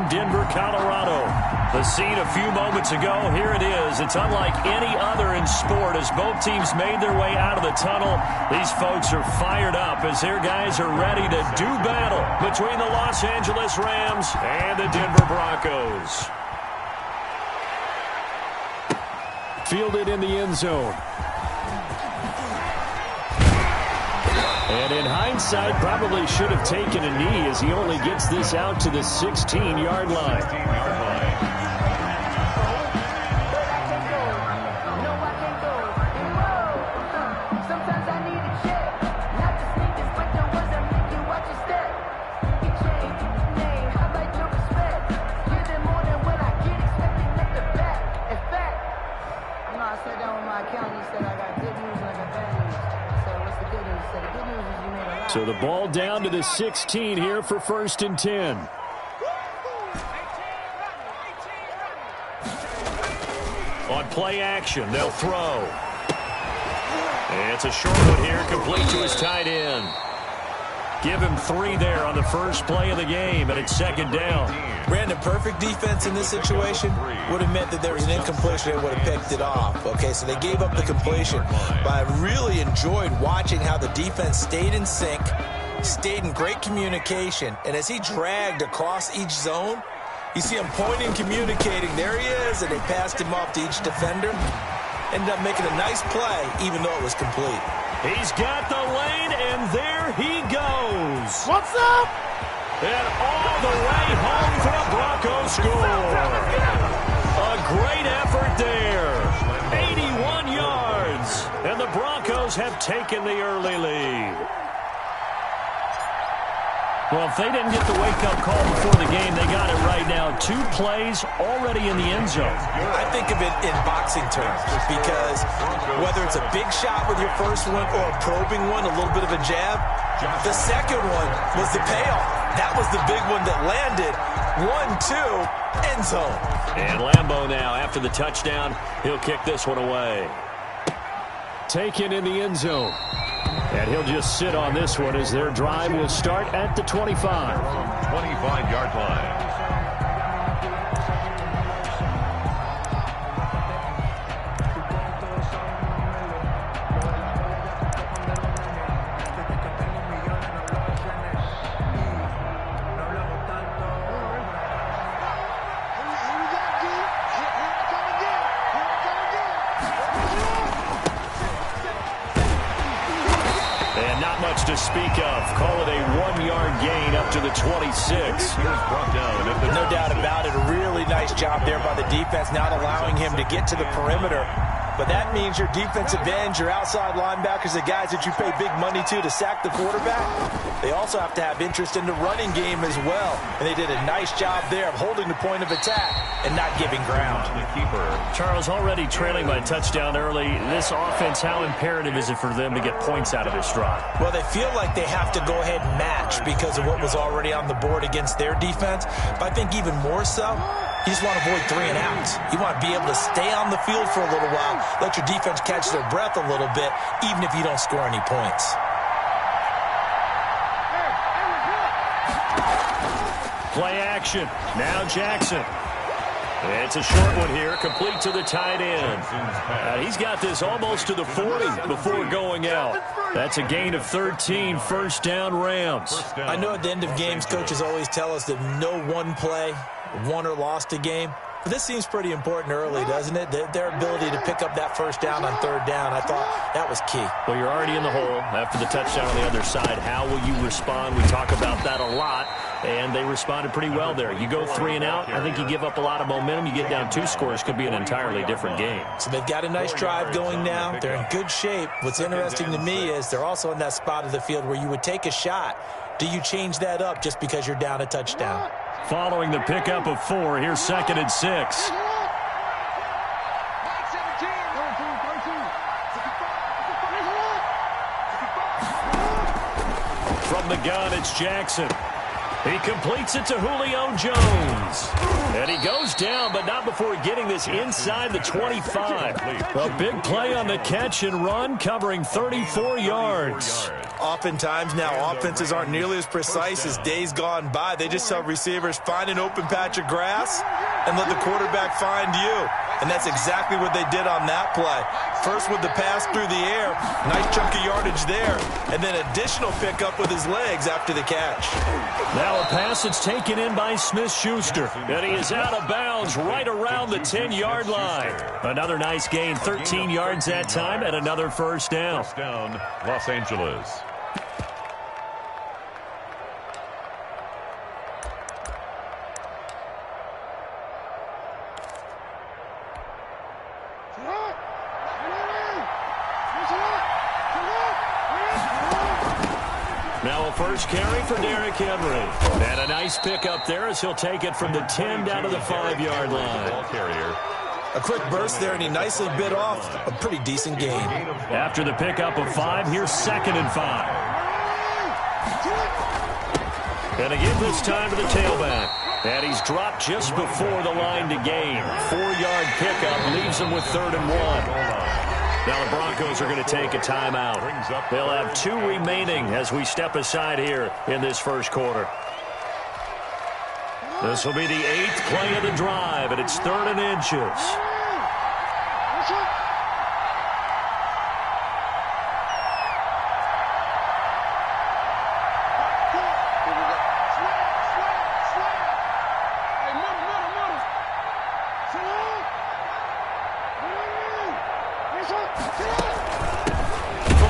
Denver, Colorado. The scene a few moments ago, here it is. It's unlike any other in sport as both teams made their way out of the tunnel. These folks are fired up as their guys are ready to do battle between the Los Angeles Rams and the Denver Broncos. Fielded in the end zone. And in hindsight, probably should have taken a knee as he only gets this out to the 16-yard line. So the ball down to the 16 here for 1st and 10. On play action, they'll throw. And it's a short one here, complete to his tight end. Give him 3 there on the first play of the game, and it's 2nd down. Brandon, perfect defense in this situation would have meant that there was an incompletion and would have picked it off. Okay, so they gave up the completion. But I really enjoyed watching how the defense stayed in sync, stayed in great communication, and as he dragged across each zone, you see him pointing, communicating. There he is, and they passed him off to each defender. Ended up making a nice play, even though it was complete. He's got the lane, and there he goes. What's up? And all the way home for a Broncos score. A great effort there. 81 yards. And the Broncos have taken the early lead. Well, if they didn't get the wake-up call before the game, they got it right now. 2 plays already in the end zone. I think of it in boxing terms because whether it's a big shot with your first one or a probing one, a little bit of a jab, the second one was the payoff. That was the big one that landed. 1-2, end zone. And Lambeau now, after the touchdown, he'll kick this one away. Taken in the end zone. And he'll just sit on this one as their drive will start at the 25. 25-yard line. To speak of. Call it a 1-yard gain up to the 26. No doubt about it. A really nice job there by the defense, not allowing him to get to the perimeter. But that means your defensive ends, your outside linebackers, the guys that you pay big money to sack the quarterback, they also have to have interest in the running game as well. And they did a nice job there of holding the point of attack and not giving ground. Charles, already trailing by a touchdown early. This offense, how imperative is it for them to get points out of this drive? Well, they feel like they have to go ahead and match because of what was already on the board against their defense. But I think even more so, you just want to avoid 3 and outs. You want to be able to stay on the field for a little while, let your defense catch their breath a little bit, even if you don't score any points. Play action. Now Jackson. It's a short one here, complete to the tight end. He's got this almost to the 40 before going out. That's a gain of 13, 1st down Rams. I know at the end of games, coaches always tell us that no one play won or lost a game. But this seems pretty important early, doesn't it? Their ability to pick up that 1st down on 3rd down, I thought that was key. Well, you're already in the hole after the touchdown on the other side. How will you respond? We talk about that a lot, and they responded pretty well there. You go 3 and out, I think you give up a lot of momentum. You get down 2 scores, could be an entirely different game. So they've got a nice drive going now. They're in good shape. What's interesting to me is they're also in that spot of the field where you would take a shot. Do you change that up just because you're down a touchdown? Following the pickup of 4, here's 2nd and 6. From the gun, it's Jackson. He completes it to Julio Jones. And he goes down, but not before getting this inside the 25. A big play on the catch and run, covering 34 yards. Oftentimes now, offenses aren't nearly as precise as days gone by. They just tell receivers, find an open patch of grass and let the quarterback find you. And that's exactly what they did on that play. First with the pass through the air, nice chunk of yardage there, and then additional pickup with his legs after the catch. Now a pass that's taken in by Smith-Schuster, and he is out of bounds right around the 10-yard line. Another nice gain, 13 yards that time, and another first down. First down, Los Angeles. Now a first carry for Derrick Henry. And a nice pickup there as he'll take it from the 10 down to the 5-yard line. Ball carrier. A quick burst there, and he nicely bit off a pretty decent gain. After the pickup of 5, here's 2nd and 5. And again this time to the tailback. And he's dropped just before the line to gain. 4-yard pickup leaves him with 3rd and 1. Now the Broncos are going to take a timeout. They'll have 2 remaining as we step aside here in this first quarter. This will be the 8th play of the drive, and it's 3rd and inches.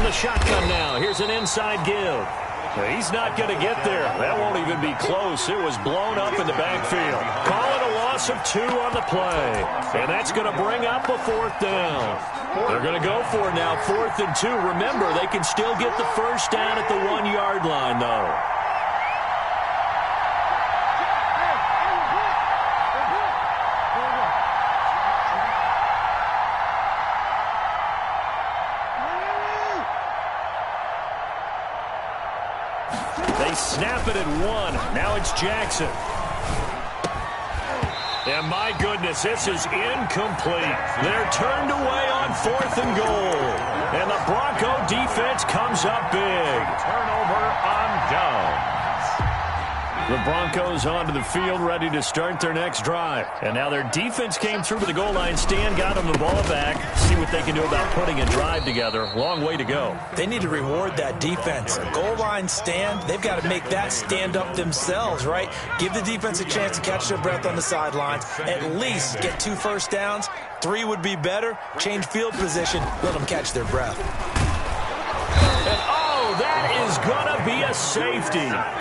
Shotgun now. Here's an inside give. He's not going to get there. That won't even be close. It was blown up in the backfield. Call it a loss of 2 on the play. And that's going to bring up a 4th down. They're going to go for it now, 4th and 2. Remember, they can still get the first down at the 1-yard line, though. They snap it at 1. Now it's Jackson. And my goodness, this is incomplete. They're turned away on 4th and goal. And the Bronco defense comes up big. Turnover on downs. The Broncos onto the field, ready to start their next drive. And now their defense came through to the goal line stand, got them the ball back. See what they can do about putting a drive together. Long way to go. They need to reward that defense. A goal line stand, they've got to make that stand up themselves, right? Give the defense a chance to catch their breath on the sidelines. At least get 2 first downs. 3 would be better. Change field position. Let them catch their breath. And that is going to be a safety.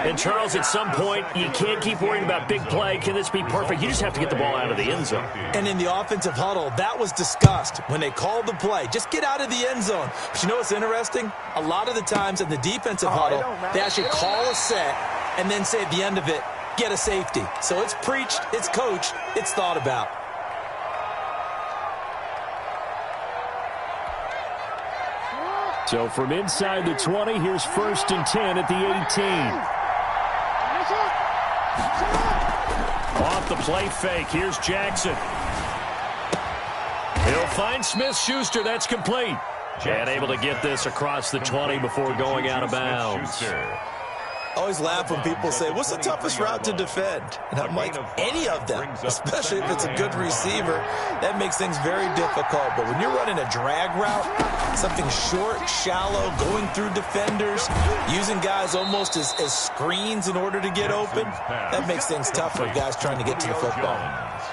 And, Charles, at some point, you can't keep worrying about big play. Can this be perfect? You just have to get the ball out of the end zone. And in the offensive huddle, that was discussed when they called the play. Just get out of the end zone. But you know what's interesting? A lot of the times in the defensive huddle, they actually call a set and then say at the end of it, get a safety. So it's preached, it's coached, it's thought about. So from inside the 20, here's 1st and 10 at the 18. Off the play fake, here's Jackson. He'll find Smith-Schuster, that's complete. And able to get this across the 20 before going out of bounds. I always laugh when people say, what's the toughest route to defend? And I'm like, any of them, especially if it's a good receiver. That makes things very difficult. But when you're running a drag route, something short, shallow, going through defenders, using guys almost as screens in order to get open, that makes things tough for guys trying to get to the football.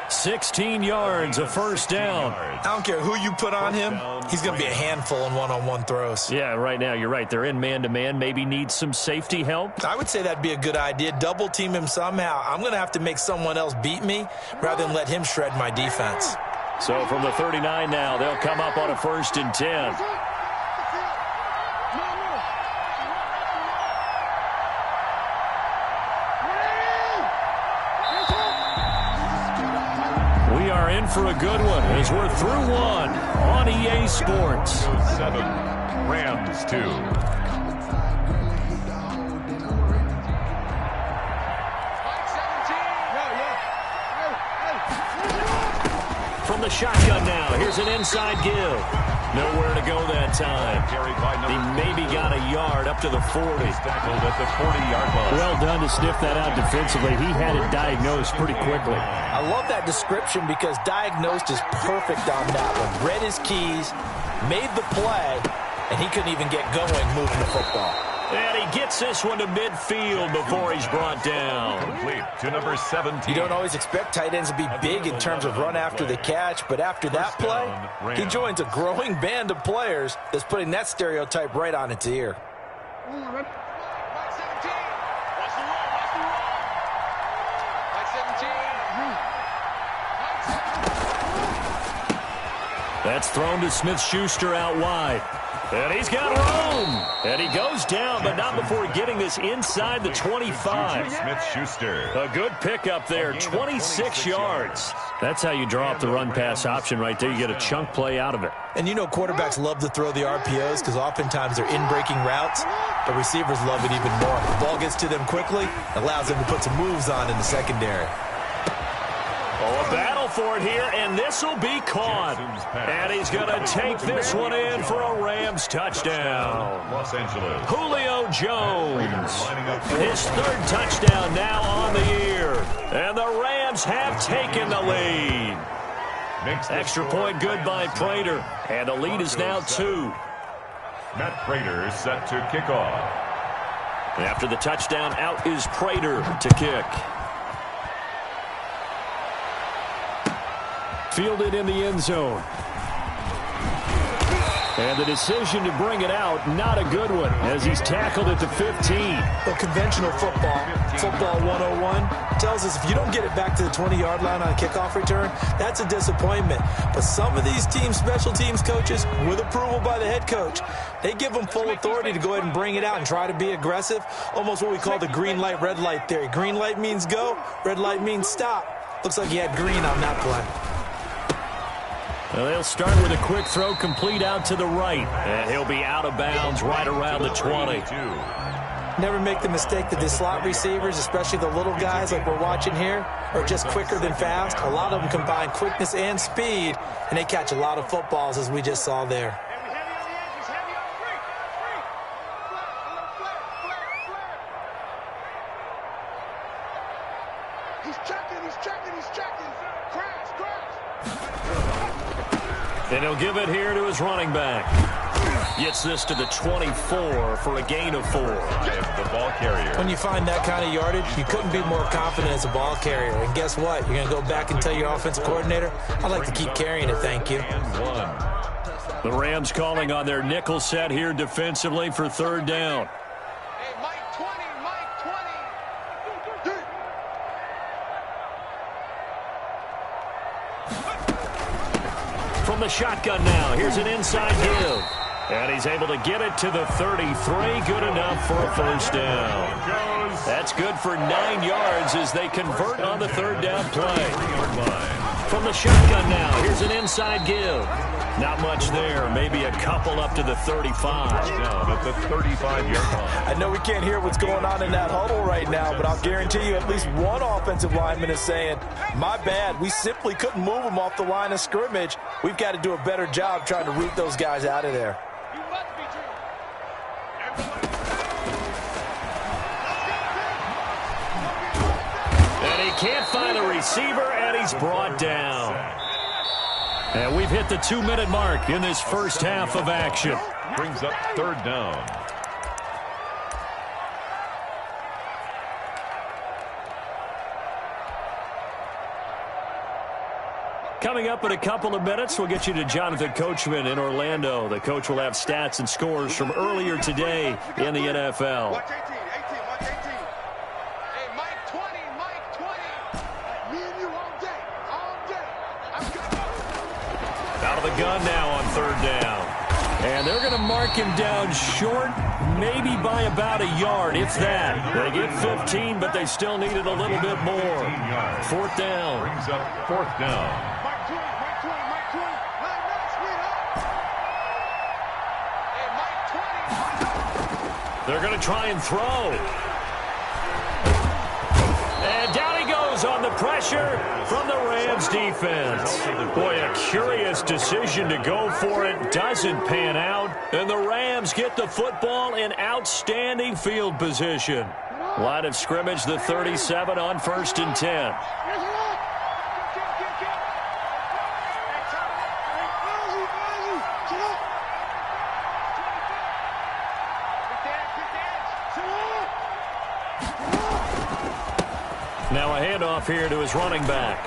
16 yards, a first down. I don't care who you put on him, he's going to be a handful in one-on-one throws. Yeah, right now, you're right. They're in man-to-man, maybe needs some safety help. I would say that'd be a good idea. Double team him somehow. I'm going to have to make someone else beat me rather than let him shred my defense. So from the 39 now, they'll come up on a 1st and 10. We are in for a good one as we're through 1 on EA Sports. 7, Rams 2. From the shotgun now, here's an inside give. Nowhere to go that time. He maybe got a yard up to the 40. Tackled at the 40-yard line. Well done to sniff that out defensively. He had it diagnosed pretty quickly. I love that description because diagnosed is perfect on that one. Read his keys, made the play, and he couldn't even get going moving the football. And he gets this one to midfield before he's brought down. Complete to number 17. You don't always expect tight ends to be big in terms of run after the catch, but after that play, he joins a growing band of players that's putting that stereotype right on its ear. That's thrown to Smith-Schuster out wide. And he's got room. And he goes down, but not before getting this inside the 25. Smith-Schuster. A good pickup there, 26 yards. That's how you draw up the run-pass option right there. You get a chunk play out of it. And you know quarterbacks love to throw the RPOs because oftentimes they're in-breaking routes, but receivers love it even more. The ball gets to them quickly, allows them to put some moves on in the secondary. Oh, a battle for it here, and this will be caught. And he's going to take this one in for a Rams touchdown. Los Angeles. Julio Jones. His third touchdown now on the year. And the Rams have taken the lead. Extra point good by Prater. And the lead is now 2. Matt Prater set to kick off. After the touchdown, out is Prater to kick. Fielded in the end zone. And the decision to bring it out, not a good one, as he's tackled at the 15. Well, conventional football 101, tells us if you don't get it back to the 20-yard line on a kickoff return, that's a disappointment. But some of these special teams coaches, with approval by the head coach, they give them full authority to go ahead and bring it out and try to be aggressive, almost what we call the green light, red light theory. Green light means go, red light means stop. Looks like he had green on that play. Well, they'll start with a quick throw complete out to the right. And he'll be out of bounds right around the 20. Never make the mistake that the slot receivers, especially the little guys like we're watching here, are just quicker than fast. A lot of them combine quickness and speed, and they catch a lot of footballs, as we just saw there. He's checking. Crash. And he'll give it here to his running back. Gets this to the 24 for a gain of 4. The ball carrier. When you find that kind of yardage, you couldn't be more confident as a ball carrier. And guess what? You're going to go back and tell your offensive coordinator, I'd like to keep carrying it, thank you. The Rams calling on their nickel set here defensively for third down. Hey, Mike 20. From the shotgun now, here's an inside give. And he's able to get it to the 33. Good enough for a first down. That's good for 9 yards as they convert on the third down play. From the shotgun now, here's an inside give. Not much there, maybe a couple up to the 35. Down at the 35-yard line. I know we can't hear what's going on in that huddle right now, but I'll guarantee you at least one offensive lineman is saying, my bad, we simply couldn't move them off the line of scrimmage. We've got to do a better job trying to root those guys out of there. And he can't find a receiver, and he's brought down. And we've hit the 2-minute mark in this first half of action. Brings up third down. Coming up in a couple of minutes, we'll get you to Jonathan Coachman in Orlando. The coach will have stats and scores from earlier today in the NFL. Watch 18. Hey, Mike 20. Me and you all day. Out of the gun now on third down. And they're going to mark him down short, maybe by about a yard, if that. They get 15, but they still needed a little bit more. Fourth down. Brings up fourth down. Mike 20. Line that speed up. Hey, Mike 20. They're going to try and throw. And down he goes goes on the pressure from the Rams defense. Boy, a curious decision to go for it. Doesn't pan out. And the Rams get the football in outstanding field position. Line of scrimmage, the 37 on 1st and 10. Now a handoff here to his running back.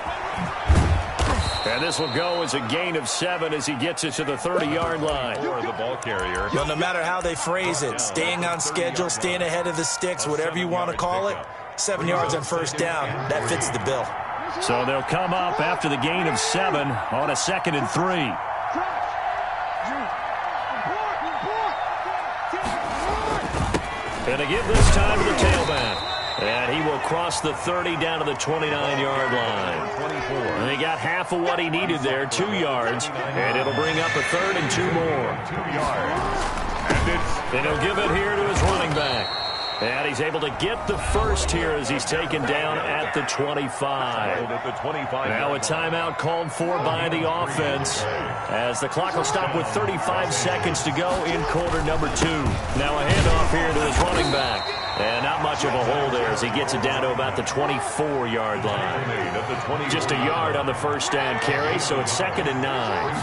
And this will go as a gain of 7 as he gets it to the 30-yard line. Or the ball carrier. Well, no matter how they phrase it, staying on schedule, staying ahead of the sticks, whatever you want to call it, 7 yards on 1st down, that fits the bill. So they'll come up after the gain of 7 on a 2nd and 3. And they give this time to the tailback. And he will cross the 30 down to the 29-yard line. And he got half of what he needed there, 2 yards. And it'll bring up a 3rd and 2 more. 2 yards. And he'll give it here to his running back. And he's able to get the first here as he's taken down at the 25. Now a timeout called for by the offense as the clock will stop with 35 seconds to go in quarter number 2. Now a handoff here to his running back. And not much of a hole there as he gets it down to about the 24-yard line. Just a yard on the 1st down carry, so it's 2nd and 9.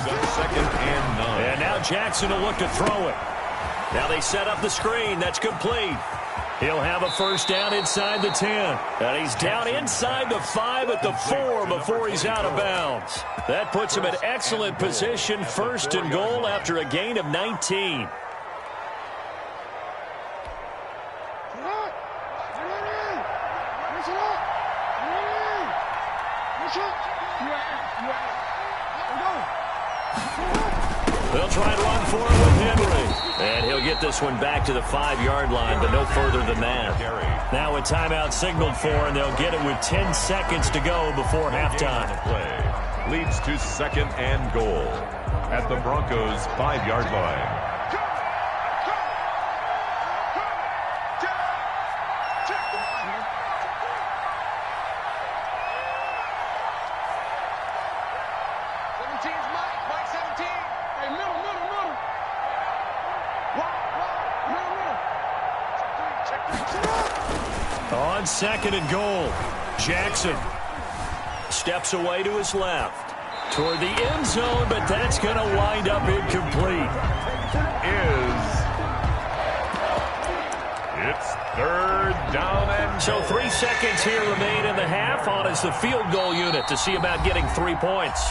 And now Jackson will look to throw it. Now they set up the screen. That's complete. He'll have a 1st down inside the 10. And he's down inside the 5 at the 4 before he's out of bounds. That puts him in excellent position, 1st and goal after a gain of 19. They'll try and run for it with Henry. And he'll get this one back to the 5-yard line, but no further than that. Now a timeout signaled for, and they'll get it with 10 seconds to go before halftime. Play leads to 2nd and goal at the Broncos' 5-yard line. On 2nd and goal, Jackson steps away to his left toward the end zone, but that's going to wind up incomplete. It's 3rd down and so 3 seconds here remain in the half on as the field goal unit to see about getting 3 points.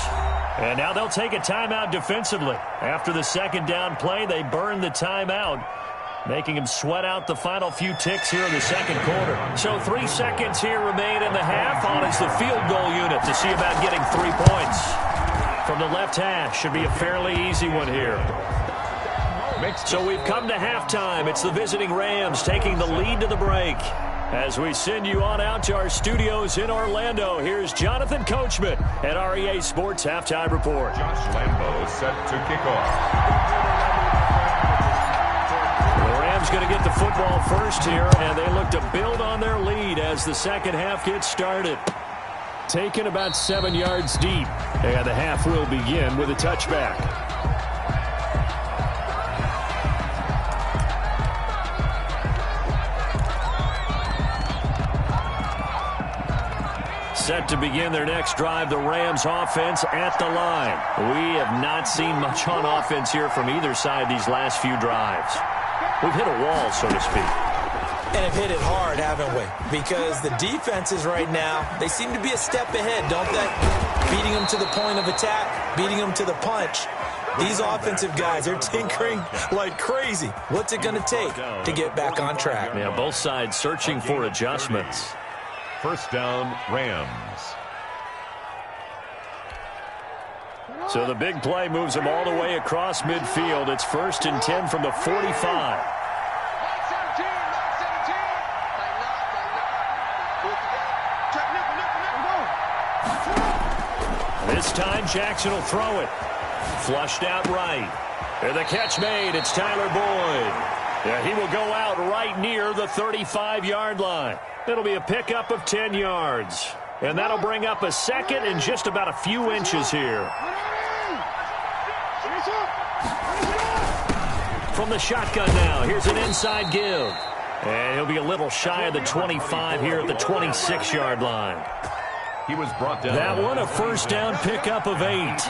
And now they'll take a timeout defensively. After the 2nd down play, they burn the timeout, making him sweat out the final few ticks here in the 2nd quarter. So 3 seconds here remain in the half on as the field goal unit to see about getting 3 points. From the left hash, should be a fairly easy one here. So we've come to halftime. It's the visiting Rams taking the lead to the break. As we send you on out to our studios in Orlando, here's Jonathan Coachman at REA Sports Halftime Report. Josh Lambo set to kick off. The Rams going to get the football first here, and they look to build on their lead as the 2nd half gets started. Taken about 7 yards deep, and the half will begin with a touchback. Set to begin their next drive, the Rams offense at the line. We have not seen much on offense here from either side these last few drives. We've hit a wall, so to speak. And have hit it hard, haven't we? Because the defenses right now, they seem to be a step ahead, don't they? Beating them to the point of attack, beating them to the punch. These offensive guys, they're tinkering like crazy. What's it going to take to get back on track? Yeah, both sides searching for adjustments. 1st down, Rams. So the big play moves them all the way across midfield. It's 1st and 10 from the 45. This time Jackson will throw it. Flushed out right. And the catch made. It's Tyler Boyd. Yeah, he will go out right near the 35-yard line. It'll be a pickup of 10 yards. And that'll bring up a second and just about a few inches here. From the shotgun now, here's an inside give. And he'll be a little shy of the 25 here at the 26-yard line. He was brought down. That one a first down pickup of 8.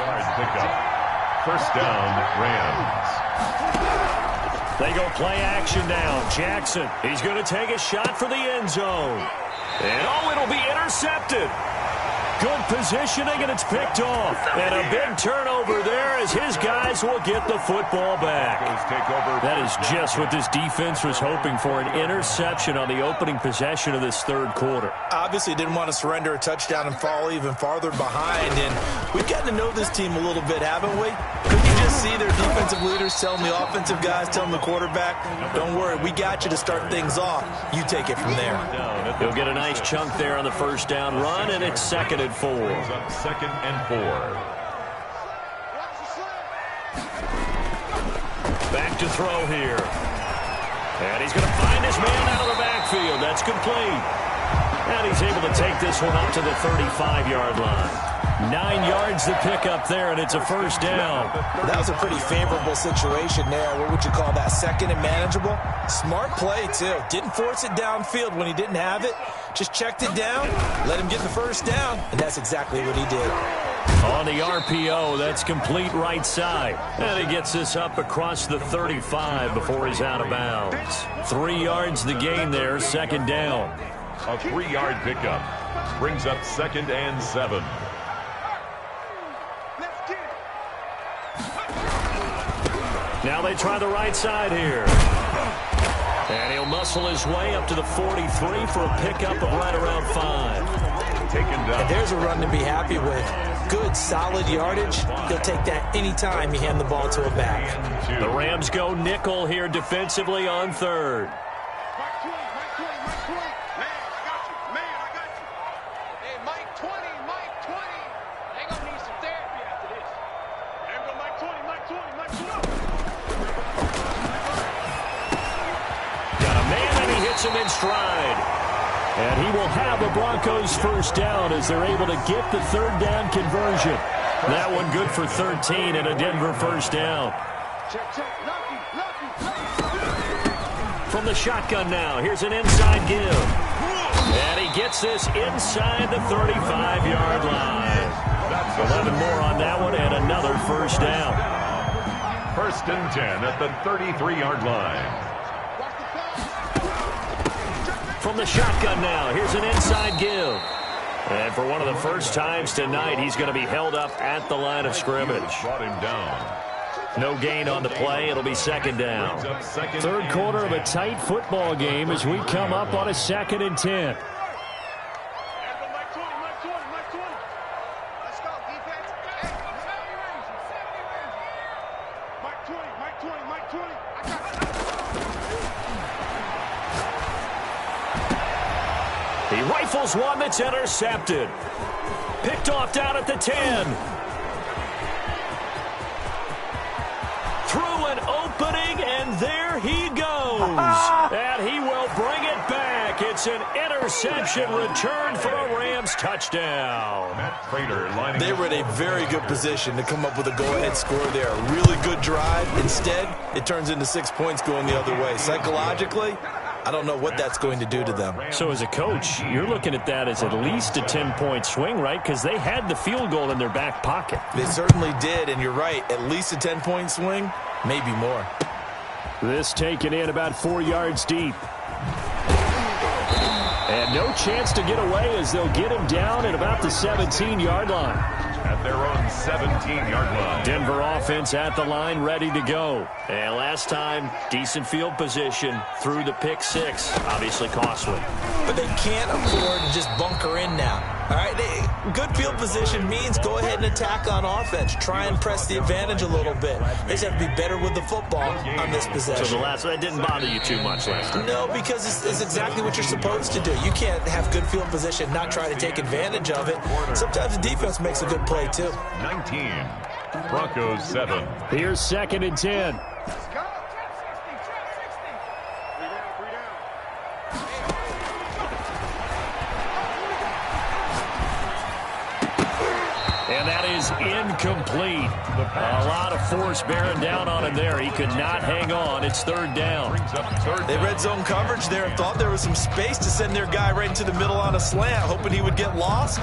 First down, Rams. They go play action now. Jackson, he's going to take a shot for the end zone. And it'll be intercepted. Good positioning, and it's picked off. And a big turnover there as his guys will get the football back. That is just what this defense was hoping for, an interception on the opening possession of this third quarter. Obviously didn't want to surrender a touchdown and fall even farther behind. And we've gotten to know this team a little bit, haven't we? Couldn't you just see their defensive leaders telling the offensive guys, telling the quarterback, don't worry, we got you to start things off. You take it from there. He'll get a nice chunk there on the first down run, and it's 2nd and 4. Second and 4. Back to throw here. And he's going to find his man out of the backfield. That's complete. And he's able to take this one up to the 35-yard line. 9 yards to pick up there, and it's a first down. That was a pretty favorable situation there. What would you call that? Second and manageable? Smart play, too. Didn't force it downfield when he didn't have it. Just checked it down, let him get the first down, and that's exactly what he did. On the RPO, that's complete right side. And he gets this up across the 35 before he's out of bounds. 3 yards the gain there, second down. A 3-yard pickup brings up 2nd and 7. Now they try the right side here. And he'll muscle his way up to the 43 for a pickup of right around 5. Taken down. And there's a run to be happy with. Good, solid yardage. He'll take that anytime you hand the ball to a back. The Rams go nickel here defensively on 3rd. Him in stride. And he will have the Broncos first down as they're able to get the third down conversion. That one good for 13 and a Denver first down. From the shotgun now, here's an inside give. And he gets this inside the 35-yard line. 11 more on that one and another first down. 1st and 10 at the 33-yard line. From the shotgun now, here's an inside give. And for one of the first times tonight, he's going to be held up at the line of scrimmage. Brought him down. No gain on the play. It'll be second down. Third quarter of a tight football game as we come up on a 2nd and 10. He rifles one that's intercepted. Picked off down at the 10. Through an opening, and there he goes. And he will bring it back. It's an interception return for a Rams touchdown. They were in a very good position to come up with a go-ahead score there. A really good drive. Instead, it turns into 6 points going the other way. Psychologically, I don't know what that's going to do to them. So as a coach, you're looking at that as at least a 10-point swing, right? Because they had the field goal in their back pocket. They certainly did, and you're right. At least a 10-point swing, maybe more. This taken in about 4 yards deep. And no chance to get away as they'll get him down at about the 17-yard line. At their own 17-yard line. Denver offense at the line, ready to go. And last time, decent field position through the pick 6. Obviously costly. But they can't afford to just bunker in now. All right, good field position means go ahead and attack on offense. Try and press the advantage a little bit. They just have to be better with the football on this possession. So that didn't bother you too much last time? No, because it's exactly what you're supposed to do. You can't have good field position, not try to take advantage of it. Sometimes the defense makes a good play, too. 19. Broncos 7. Here's 2nd and 10. And that is incomplete. A lot of force bearing down on him there. He could not hang on. It's third down. They red zone coverage there and thought there was some space to send their guy right into the middle on a slant, hoping he would get lost.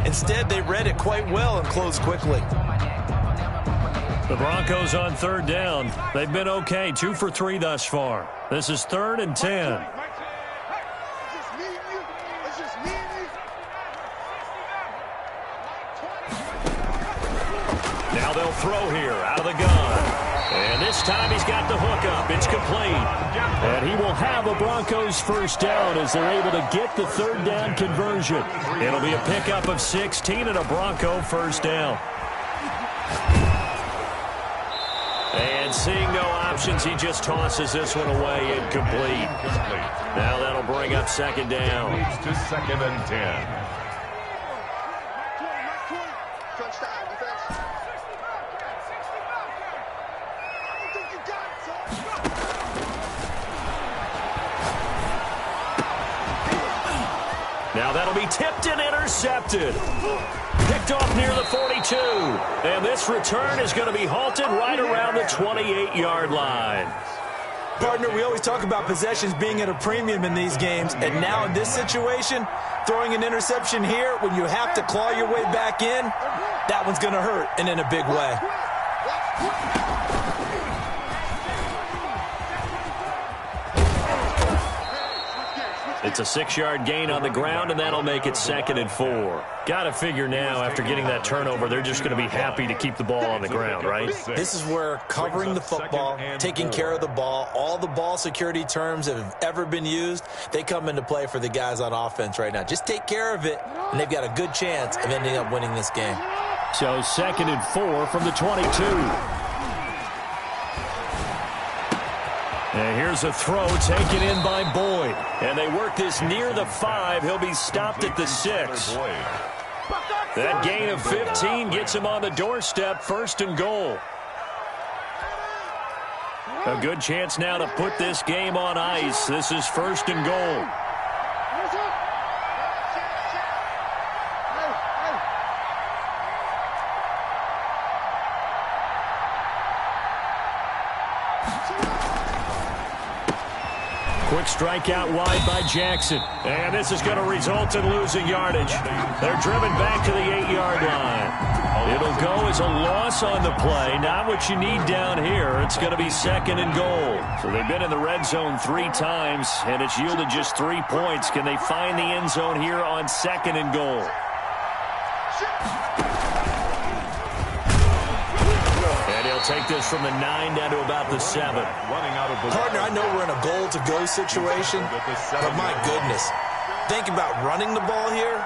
Instead, they read it quite well and closed quickly. The Broncos on third down. They've been okay, 2 for 3 thus far. This is 3rd and 10. Now they'll throw here out of the gun. And this time he's got the hook up. It's complete. And he will have a Broncos first down as they're able to get the third down conversion. It'll be a pickup of 16 and a Bronco first down. And seeing no options, he just tosses this one away, incomplete. Now that'll bring up second down. Leads to 2nd and 10. Now that'll be tipped and intercepted. Picked off near the 42. And this return is going to be halted right around the 28-yard line. Partner, we always talk about possessions being at a premium in these games, and now in this situation, throwing an interception here when you have to claw your way back in, that one's going to hurt, and in a big way. It's a 6-yard gain on the ground, and that'll make it 2nd and 4. Got to figure now, after getting that turnover, they're just going to be happy to keep the ball on the ground, right? This is where covering the football, taking care of the ball, all the ball security terms that have ever been used, they come into play for the guys on offense right now. Just take care of it, and they've got a good chance of ending up winning this game. So 2nd and 4 from the 22. And here's a throw taken in by Boyd. And they work this near the 5. He'll be stopped at the 6. That gain of 15 gets him on the doorstep, 1st and goal. A good chance now to put this game on ice. This is 1st and goal. Quick strike out wide by Jackson. And this is going to result in losing yardage. They're driven back to the 8-yard line. It'll go as a loss on the play. Not what you need down here. It's going to be 2nd and goal. So they've been in the red zone 3 times, and it's yielded just 3 points. Can they find the end zone here on 2nd and goal? Take this from the 9 down to about the 7. Partner, I know we're in a goal-to-go situation, but my goodness, think about running the ball here,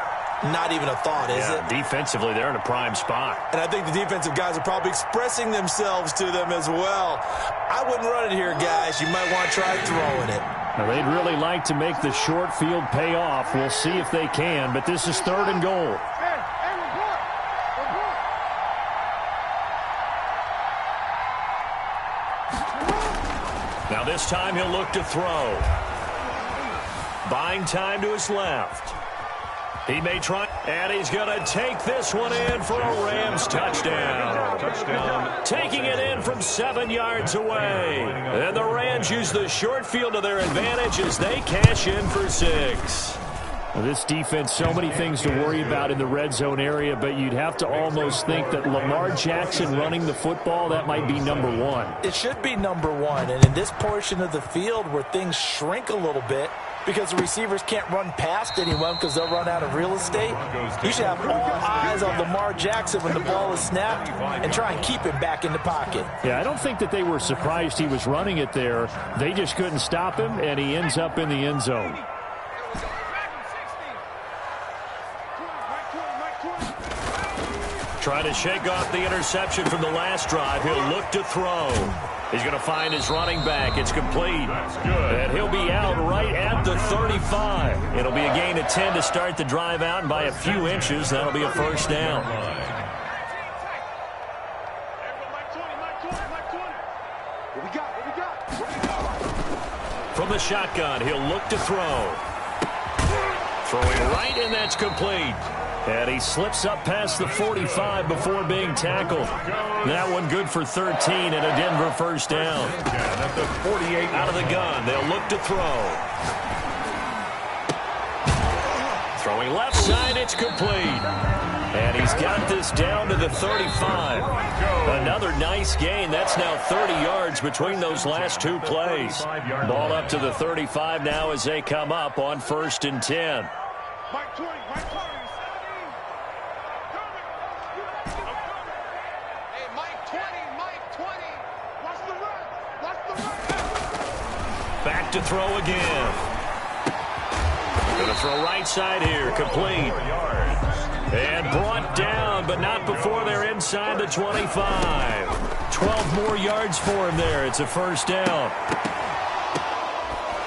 not even a thought, is it? Defensively, they're in a prime spot. And I think the defensive guys are probably expressing themselves to them as well. I wouldn't run it here, guys. You might want to try throwing it. Now, they'd really like to make the short field pay off. We'll see if they can, but this is 3rd and goal. Now this time he'll look to throw. Buying time to his left. He may try, and he's going to take this one in for a Rams touchdown. Taking it in from 7 yards away. And the Rams use the short field to their advantage as they cash in for 6. Well, this defense, so many things to worry about in the red zone area, but you'd have to almost think that Lamar Jackson running the football, that might be number 1. It should be number 1, and in this portion of the field where things shrink a little bit because the receivers can't run past anyone because they'll run out of real estate, you should have all eyes on Lamar Jackson when the ball is snapped and try and keep him back in the pocket. Yeah, I don't think that they were surprised he was running it there. They just couldn't stop him, and he ends up in the end zone. Trying to shake off the interception from the last drive. He'll look to throw. He's going to find his running back. It's complete. And he'll be out right at the 35. It'll be a gain of 10 to start the drive out, and by a few inches, that'll be a first down. From the shotgun, he'll look to throw. Throwing right, and that's complete. And he slips up past the 45 before being tackled. That one good for 13 and a Denver first down. At the 48. Out of the gun, they'll look to throw. Throwing left side, it's complete. And he's got this down to the 35. Another nice gain. That's now 30 yards between those last two plays. Ball up to the 35 now as they come up on 1st and 10. Back to throw again. Going to throw right side here. Complete. And brought down, but not before they're inside the 25. 12 more yards for him there. It's a first down.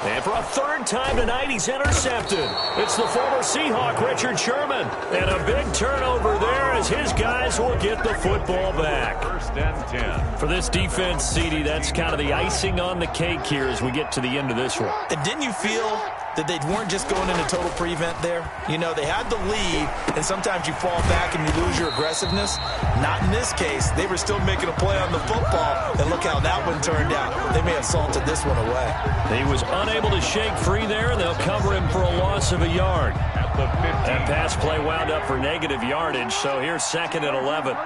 And for a third time tonight, he's intercepted. It's the former Seahawk, Richard Sherman. And a big turnover there as his guys will get the football back. 1st and 10. For this defense, CD, that's kind of the icing on the cake here as we get to the end of this one. And didn't you feel that they weren't just going into total prevent there? You know, they had the lead, and sometimes you fall back and you lose your aggressiveness. Not in this case. They were still making a play on the football, and look how that one turned out. They may have salted this one away. He was unable to shake free there, and they'll cover him for a loss of a yard. At the 50. That pass play wound up for negative yardage, so here's 2nd and 11.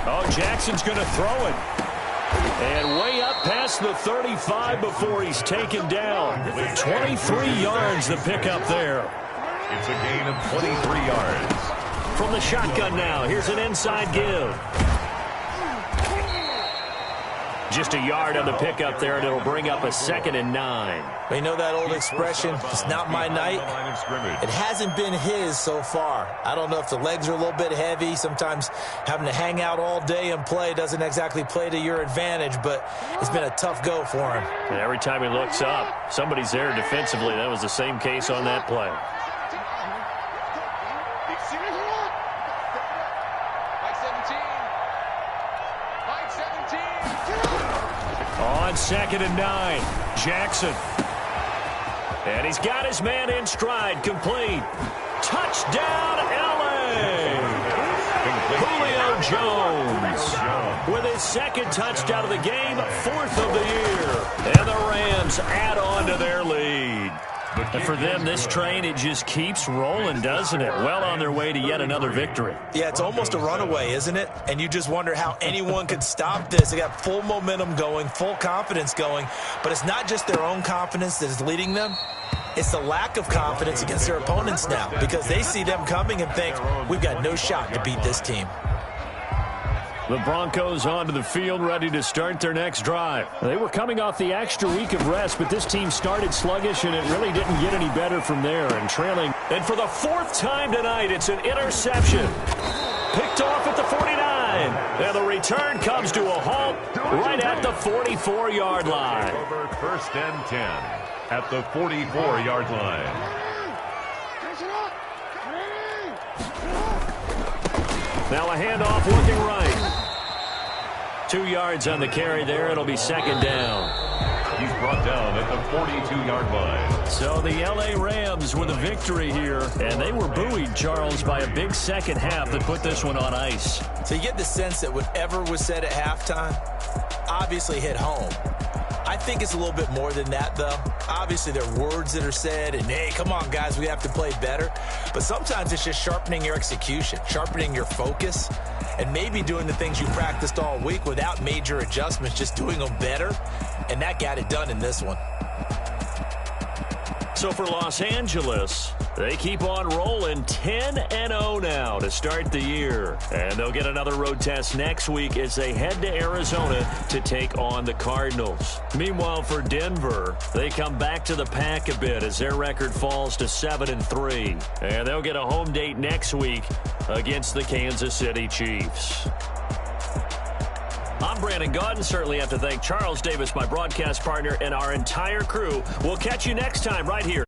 Oh, Jackson's going to throw it. And way up past the 35 before he's taken down. 23 yards the pickup there. It's a gain of 23 yards. From the shotgun now, here's an inside give. Just a yard on the pickup there, and it'll bring up a 2nd and 9. You know that old expression, it's not my night? It hasn't been his so far. I don't know if the legs are a little bit heavy. Sometimes having to hang out all day and play doesn't exactly play to your advantage, but it's been a tough go for him. And every time he looks up, somebody's there defensively. That was the same case on that play. On 2nd and 9, Jackson. And he's got his man in stride, complete. Touchdown, L.A. Julio Jones with his 2nd touchdown of the game, 4th of the year. And the Rams add on to their lead. And for them, this train, it just keeps rolling, doesn't it? Well on their way to yet another victory. Yeah, it's almost a runaway, isn't it? And you just wonder how anyone could stop this. They got full momentum going, full confidence going. But it's not just their own confidence that is leading them. It's the lack of confidence against their opponents now, because they see them coming and think, we've got no shot to beat this team. The Broncos onto the field, ready to start their next drive. They were coming off the extra week of rest, but this team started sluggish, and it really didn't get any better from there, and trailing. And for the 4th time tonight, it's an interception. Picked off at the 49. And the return comes to a halt right at the 44-yard line. Over 1st and 10 at the 44-yard line. Now a handoff looking right. 2 yards on the carry there. It'll be 2nd down. He's brought down at the 42-yard line. So the L.A. Rams with a victory here. And they were buoyed, Charles, by a big second half that put this one on ice. So you get the sense that whatever was said at halftime obviously hit home. I think it's a little bit more than that, though. Obviously, there are words that are said, and, hey, come on, guys, we have to play better. But sometimes it's just sharpening your execution, sharpening your focus, and maybe doing the things you practiced all week without major adjustments, just doing them better, and that got it done in this one. So for Los Angeles, they keep on rolling 10-0 now to start the year. And they'll get another road test next week as they head to Arizona to take on the Cardinals. Meanwhile, for Denver, they come back to the pack a bit as their record falls to 7-3. And they'll get a home date next week against the Kansas City Chiefs. I'm Brandon Gaudin. Certainly have to thank Charles Davis, my broadcast partner, and our entire crew. We'll catch you next time right here.